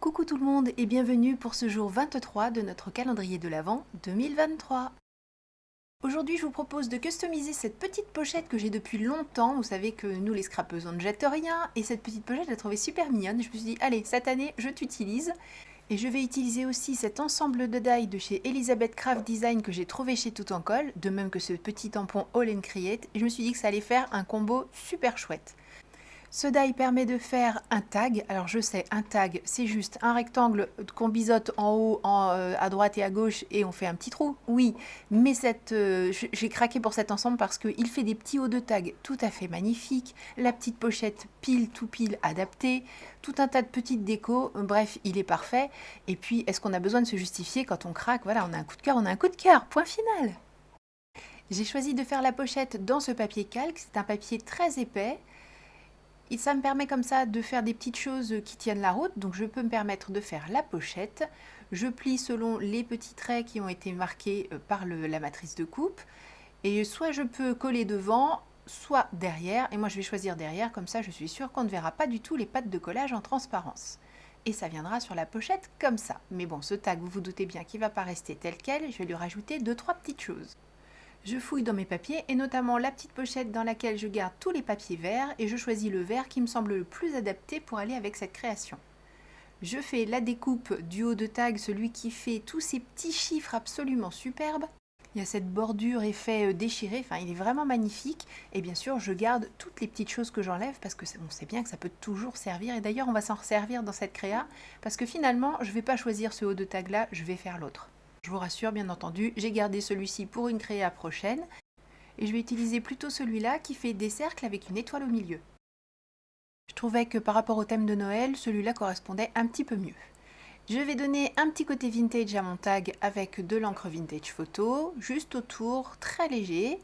Coucou tout le monde et bienvenue pour ce jour 23 de notre calendrier de l'Avent 2023. Aujourd'hui je vous propose de customiser cette petite pochette que j'ai depuis longtemps. Vous savez que nous les scrapeuses on ne jette rien et cette petite pochette je l'ai trouvée super mignonne. Je me suis dit allez cette année je t'utilise. Et je vais utiliser aussi cet ensemble de die de chez Elizabeth Craft Design que j'ai trouvé chez Tout en Colle, de même que ce petit tampon All and Create. Et je me suis dit que ça allait faire un combo super chouette. Ce die permet de faire un tag. Alors je sais, un tag, c'est juste un rectangle qu'on biseaute en haut, à droite et à gauche et on fait un petit trou. Oui, mais j'ai craqué pour cet ensemble parce qu'il fait des petits hauts de tag tout à fait magnifiques. La petite pochette pile tout pile adaptée, tout un tas de petites décos. Bref, il est parfait. Et puis, est-ce qu'on a besoin de se justifier quand on craque? Voilà, on a un coup de cœur, on a un coup de cœur. Point final. J'ai choisi de faire la pochette dans ce papier calque. C'est un papier très épais. Et ça me permet comme ça de faire des petites choses qui tiennent la route, donc je peux me permettre de faire la pochette. Je plie selon les petits traits qui ont été marqués par la matrice de coupe. Et soit je peux coller devant, soit derrière. Et moi je vais choisir derrière, comme ça je suis sûre qu'on ne verra pas du tout les pattes de collage en transparence. Et ça viendra sur la pochette comme ça. Mais bon, ce tag, vous vous doutez bien qu'il ne va pas rester tel quel, je vais lui rajouter 2-3 petites choses. Je fouille dans mes papiers et notamment la petite pochette dans laquelle je garde tous les papiers verts et je choisis le vert qui me semble le plus adapté pour aller avec cette création. Je fais la découpe du haut de tag, celui qui fait tous ces petits chiffres absolument superbes. Il y a cette bordure effet déchiré, enfin il est vraiment magnifique. Et bien sûr je garde toutes les petites choses que j'enlève parce que on sait bien que ça peut toujours servir. Et d'ailleurs on va s'en resservir dans cette créa parce que finalement je ne vais pas choisir ce haut de tag là, je vais faire l'autre. Je vous rassure, bien entendu, j'ai gardé celui-ci pour une créa prochaine et je vais utiliser plutôt celui-là qui fait des cercles avec une étoile au milieu. Je trouvais que par rapport au thème de Noël, celui-là correspondait un petit peu mieux. Je vais donner un petit côté vintage à mon tag avec de l'encre vintage photo, juste autour, très léger.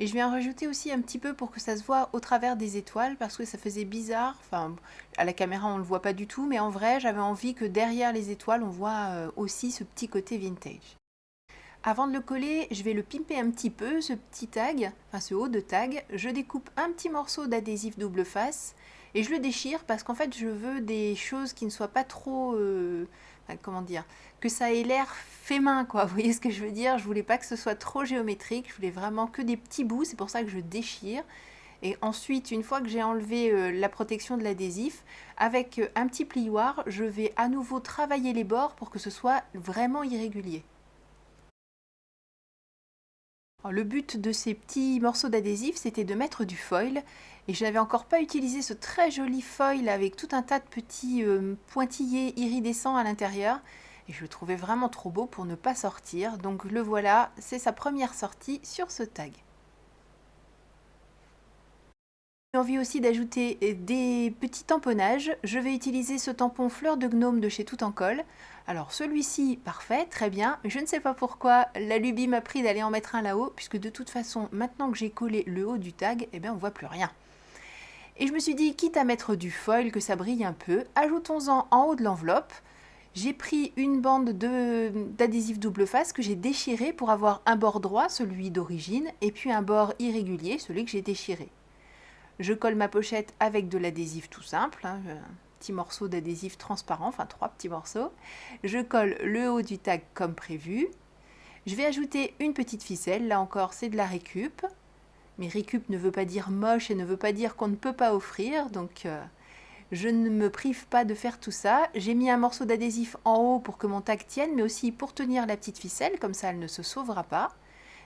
Et je vais en rajouter aussi un petit peu pour que ça se voit au travers des étoiles parce que ça faisait bizarre. Enfin, à la caméra on ne le voit pas du tout, mais en vrai j'avais envie que derrière les étoiles on voit aussi ce petit côté vintage. Avant de le coller, je vais le pimper un petit peu, ce petit tag, enfin ce haut de tag. Je découpe un petit morceau d'adhésif double face et je le déchire parce qu'en fait je veux des choses qui ne soient pas trop... comment dire, que ça ait l'air fait main, quoi. Vous voyez ce que je veux dire? Je voulais pas que ce soit trop géométrique, je voulais vraiment que des petits bouts, c'est pour ça que je déchire. Et ensuite, une fois que j'ai enlevé la protection de l'adhésif, avec un petit plioir, je vais à nouveau travailler les bords pour que ce soit vraiment irrégulier. Alors, le but de ces petits morceaux d'adhésif, c'était de mettre du foil. Et je n'avais encore pas utilisé ce très joli foil avec tout un tas de petits pointillés iridescents à l'intérieur. Et je le trouvais vraiment trop beau pour ne pas sortir. Donc le voilà, c'est sa première sortie sur ce tag. J'ai envie aussi d'ajouter des petits tamponnages. Je vais utiliser ce tampon fleur de gnome de chez Tout en Colle. Alors celui-ci, parfait, très bien. Je ne sais pas pourquoi la lubie m'a pris d'aller en mettre un là-haut, puisque de toute façon, maintenant que j'ai collé le haut du tag, eh bien on voit plus rien. Et je me suis dit, quitte à mettre du foil, que ça brille un peu, ajoutons-en en haut de l'enveloppe. J'ai pris une bande d'adhésif double face que j'ai déchiré pour avoir un bord droit, celui d'origine, et puis un bord irrégulier, celui que j'ai déchiré. Je colle ma pochette avec de l'adhésif tout simple, un petit morceau d'adhésif transparent, enfin 3 petits morceaux. Je colle le haut du tag comme prévu. Je vais ajouter une petite ficelle, là encore c'est de la récup. Mais récup ne veut pas dire moche et ne veut pas dire qu'on ne peut pas offrir, donc je ne me prive pas de faire tout ça. J'ai mis un morceau d'adhésif en haut pour que mon tag tienne, mais aussi pour tenir la petite ficelle, comme ça elle ne se sauvera pas.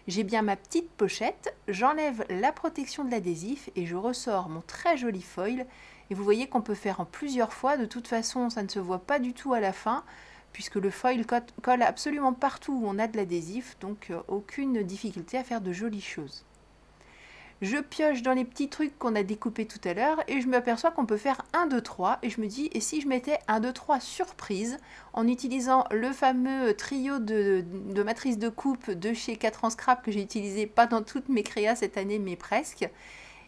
J'ai bien ma petite pochette, j'enlève la protection de l'adhésif et je ressors mon très joli foil. Et vous voyez qu'on peut faire en plusieurs fois, de toute façon ça ne se voit pas du tout à la fin, puisque le foil colle absolument partout où on a de l'adhésif, donc aucune difficulté à faire de jolies choses. Je pioche dans les petits trucs qu'on a découpés tout à l'heure et je m'aperçois qu'on peut faire 1, 2, 3 et je me dis, et si je mettais 1, 2, 3 surprise en utilisant le fameux trio de matrices de coupe de chez 4 ans Scrap que j'ai utilisé pas dans toutes mes créas cette année mais presque.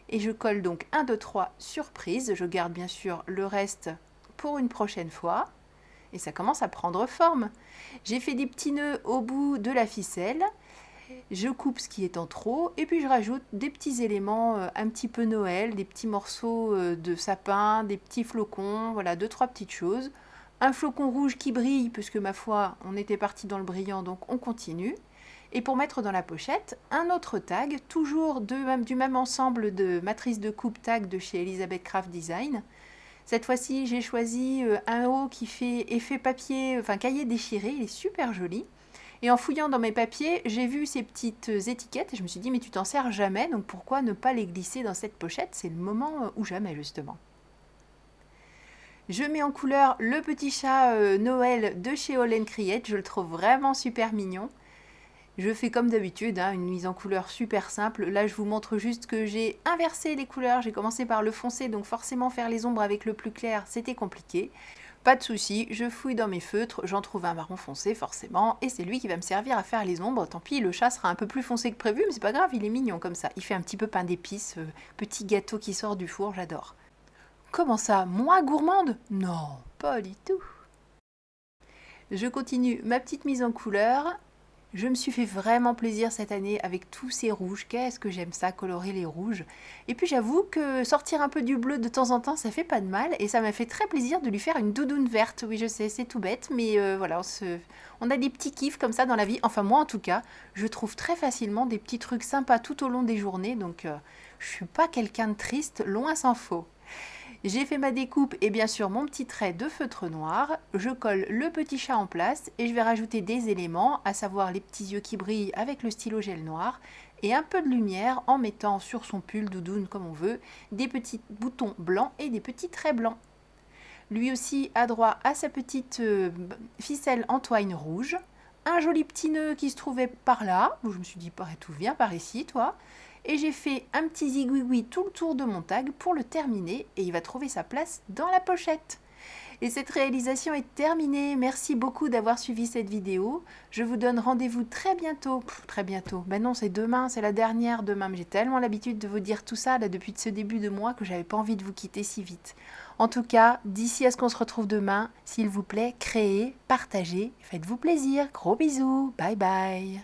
Et je colle donc 1, 2, 3 surprise, je garde bien sûr le reste pour une prochaine fois et ça commence à prendre forme. J'ai fait des petits nœuds au bout de la ficelle. Je coupe ce qui est en trop et puis je rajoute des petits éléments un petit peu Noël, des petits morceaux de sapin, des petits flocons, voilà, 2-3 petites choses. un flocon rouge qui brille, puisque ma foi, on était parti dans le brillant, donc on continue. Et pour mettre dans la pochette, un autre tag, toujours du même ensemble de matrices de coupe tag de chez Elizabeth Craft Design. Cette fois-ci, j'ai choisi un haut qui fait effet papier, enfin cahier déchiré, il est super joli. Et en fouillant dans mes papiers, j'ai vu ces petites étiquettes et je me suis dit mais tu t'en sers jamais, donc pourquoi ne pas les glisser dans cette pochette? C'est le moment ou jamais justement. Je mets en couleur le petit chat Noël de chez All Create, je le trouve vraiment super mignon. Je fais comme d'habitude, hein, une mise en couleur super simple. Là, je vous montre juste que j'ai inversé les couleurs. J'ai commencé par le foncé, donc forcément faire les ombres avec le plus clair, c'était compliqué. Pas de souci, je fouille dans mes feutres, j'en trouve un marron foncé forcément, et c'est lui qui va me servir à faire les ombres. Tant pis, le chat sera un peu plus foncé que prévu, mais c'est pas grave, il est mignon comme ça. Il fait un petit peu pain d'épices, petit gâteau qui sort du four, j'adore. Comment ça, moi gourmande? Non, pas du tout. Je continue ma petite mise en couleur. Je me suis fait vraiment plaisir cette année avec tous ces rouges. Qu'est-ce que j'aime ça, colorer les rouges. Et puis j'avoue que sortir un peu du bleu de temps en temps, ça fait pas de mal. Et ça m'a fait très plaisir de lui faire une doudoune verte. Oui, je sais, c'est tout bête, mais voilà, on a des petits kiffs comme ça dans la vie. Enfin, moi en tout cas, je trouve très facilement des petits trucs sympas tout au long des journées. Donc je suis pas quelqu'un de triste, loin s'en faut. J'ai fait ma découpe et bien sûr mon petit trait de feutre noir. Je colle le petit chat en place et je vais rajouter des éléments, à savoir les petits yeux qui brillent avec le stylo gel noir et un peu de lumière en mettant sur son pull doudoune comme on veut des petits boutons blancs et des petits traits blancs. Lui aussi a droit à sa petite ficelle en twine rouge, un joli petit nœud qui se trouvait par là, où je me suis dit tout vient par ici toi. Et j'ai fait un petit zigouigoui tout le tour de mon tag pour le terminer et il va trouver sa place dans la pochette. Et cette réalisation est terminée. Merci beaucoup d'avoir suivi cette vidéo. Je vous donne rendez-vous très bientôt. Très bientôt. Ben non, c'est demain, c'est la dernière demain. Mais j'ai tellement l'habitude de vous dire tout ça là depuis ce début de mois que j'avais pas envie de vous quitter si vite. En tout cas, d'ici à ce qu'on se retrouve demain, s'il vous plaît, créez, partagez, faites-vous plaisir. Gros bisous. Bye bye.